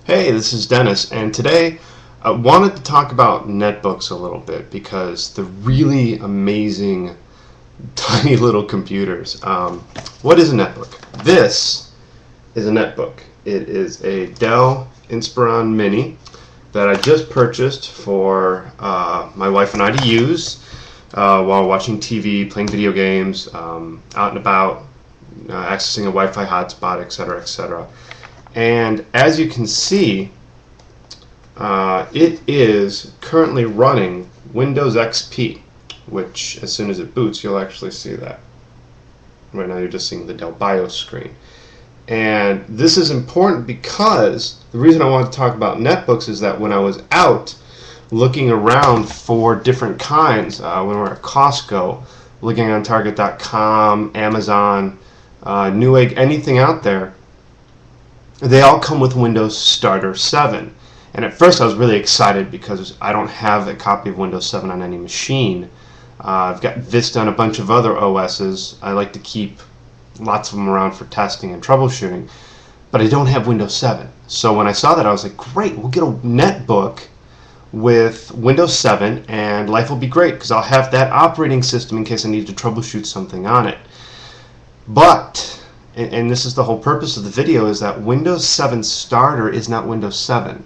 Hey, this is Dennis, and today I wanted to talk about netbooks a little bit because they're really amazing, tiny little computers. What is a netbook? This is a netbook. It is a Dell Inspiron Mini that I just purchased for my wife and I to use while watching TV, playing video games, out and about, accessing a Wi-Fi hotspot, etc., etc. And as you can see, it is currently running Windows XP, which as soon as it boots, you'll actually see that. Right now you're just seeing the Dell BIOS screen. And this is important because the reason I want to talk about netbooks is that when I was out looking around for different kinds, when we were at Costco, looking on target.com, Amazon, Newegg, anything out there, they all come with Windows Starter 7. And at first I was really excited because I don't have a copy of Windows 7 on any machine. I've got Vista and a bunch of other OSs. I like to keep lots of them around for testing and troubleshooting. But I don't have Windows 7. So when I saw that, I was like, great, we'll get a netbook with Windows 7 and life will be great because I'll have that operating system in case I need to troubleshoot something on it. But and this is the whole purpose of the video, is that Windows 7 Starter is not Windows 7.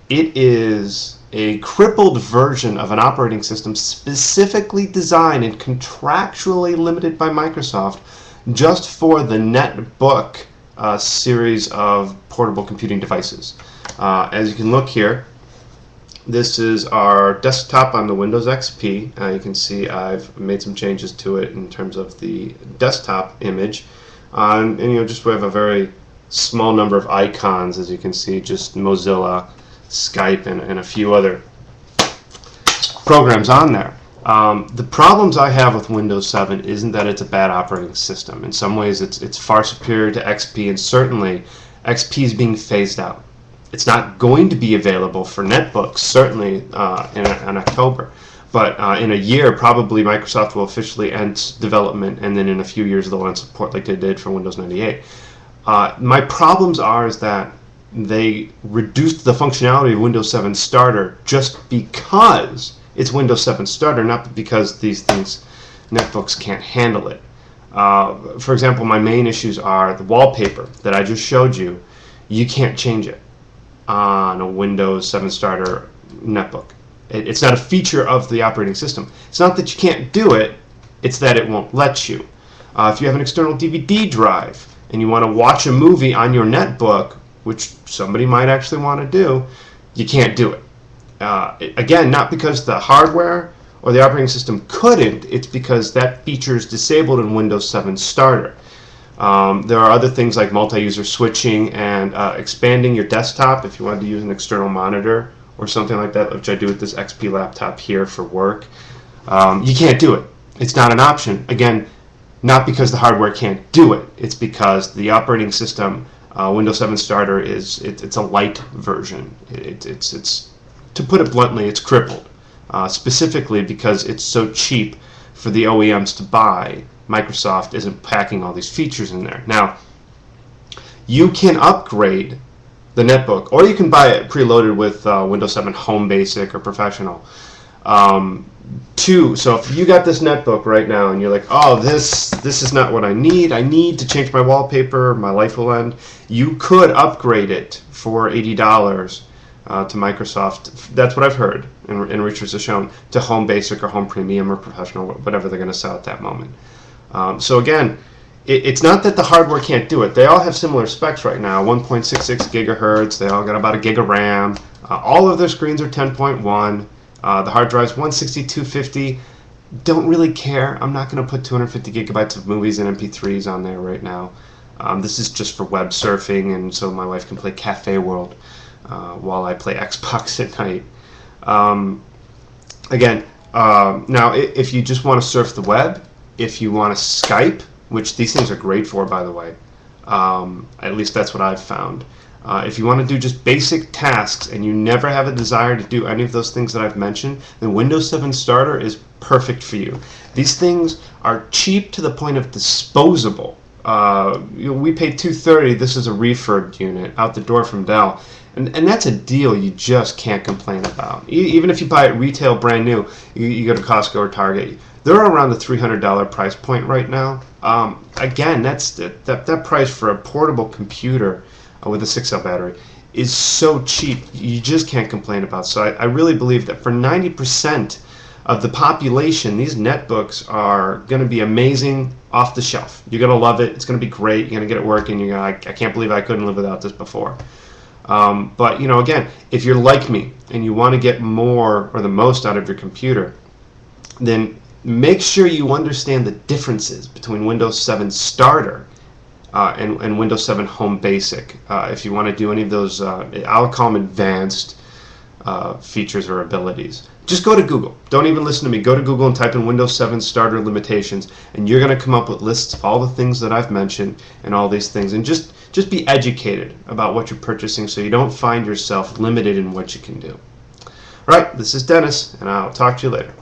It is a crippled version of an operating system specifically designed and contractually limited by Microsoft just for the netbook series of portable computing devices. As you can look here, this is our desktop on the Windows XP. You can see I've made some changes to it in terms of the desktop image. And just we have a very small number of icons, as you can see, just Mozilla, Skype, and a few other programs on there. The problems I have with Windows 7 isn't that it's a bad operating system. In some ways it's far superior to XP, and certainly XP is being phased out. It's not going to be available for netbooks, certainly in October. But in a year, probably Microsoft will officially end development, and then in a few years they'll end support like they did for Windows 98. My problems is that they reduced the functionality of Windows 7 Starter just because it's Windows 7 Starter, not because these things, netbooks, can't handle it. For example, my main issues are the wallpaper that I just showed you. You can't change it on a Windows 7 Starter netbook. It's not a feature of the operating system. It's not that you can't do it, it's that it won't let you. If you have an external DVD drive and you want to watch a movie on your netbook, which somebody might actually want to do, you can't do it. Again, not because the hardware or the operating system couldn't, it's because that feature is disabled in Windows 7 Starter. There are other things like multi-user switching and expanding your desktop if you wanted to use an external monitor or something like that, which I do with this XP laptop here for work. You can't do it. It's not an option. Again, not because the hardware can't do it. It's because the operating system, Windows 7 Starter, it's a light version. It's to put it bluntly, it's crippled. Specifically because it's so cheap for the OEMs to buy. Microsoft isn't packing all these features in there. Now, you can upgrade the netbook, or you can buy it preloaded with Windows 7 Home Basic or Professional. So if you got this netbook right now and you're like, oh, this is not what I need to change my wallpaper, my life will end, you could upgrade it for $80 to Microsoft. That's what I've heard, and research has shown, to Home Basic or Home Premium or Professional, whatever they're going to sell at that moment. So again, it's not that the hardware can't do it. They all have similar specs right now, 1.66 gigahertz. They all got about a gig of RAM. All of their screens are 10.1. The hard drive's 16250. Don't really care. I'm not going to put 250 gigabytes of movies and MP3s on there right now. This is just for web surfing, and so my wife can play Cafe World while I play Xbox at night. Now if you just want to surf the web, if you want to Skype, which these things are great for, by the way, at least that's what I've found. If you want to do just basic tasks and you never have a desire to do any of those things that I've mentioned, then Windows 7 Starter is perfect for you. These things are cheap to the point of disposable. We paid $230. This is a refurbed unit out the door from Dell. And that's a deal you just can't complain about. Even if you buy it retail brand new, you go to Costco or Target, they're around the $300 price point right now. Again, that price for a portable computer with a 6-cell battery is so cheap, you just can't complain about. So I really believe that for 90% of the population, these netbooks are going to be amazing off the shelf. You're going to love it. It's going to be great. You're going to get it working. You're going to, I can't believe I couldn't live without this before. But again, if you're like me and you want to get more or the most out of your computer, then make sure you understand the differences between Windows 7 Starter and Windows 7 Home Basic. If you want to do any of those, I'll call them advanced features or abilities. Just go to Google. Don't even listen to me. Go to Google and type in Windows 7 Starter limitations, and you're going to come up with lists of all the things that I've mentioned and all these things. And just be educated about what you're purchasing so you don't find yourself limited in what you can do. All right, this is Dennis, and I'll talk to you later.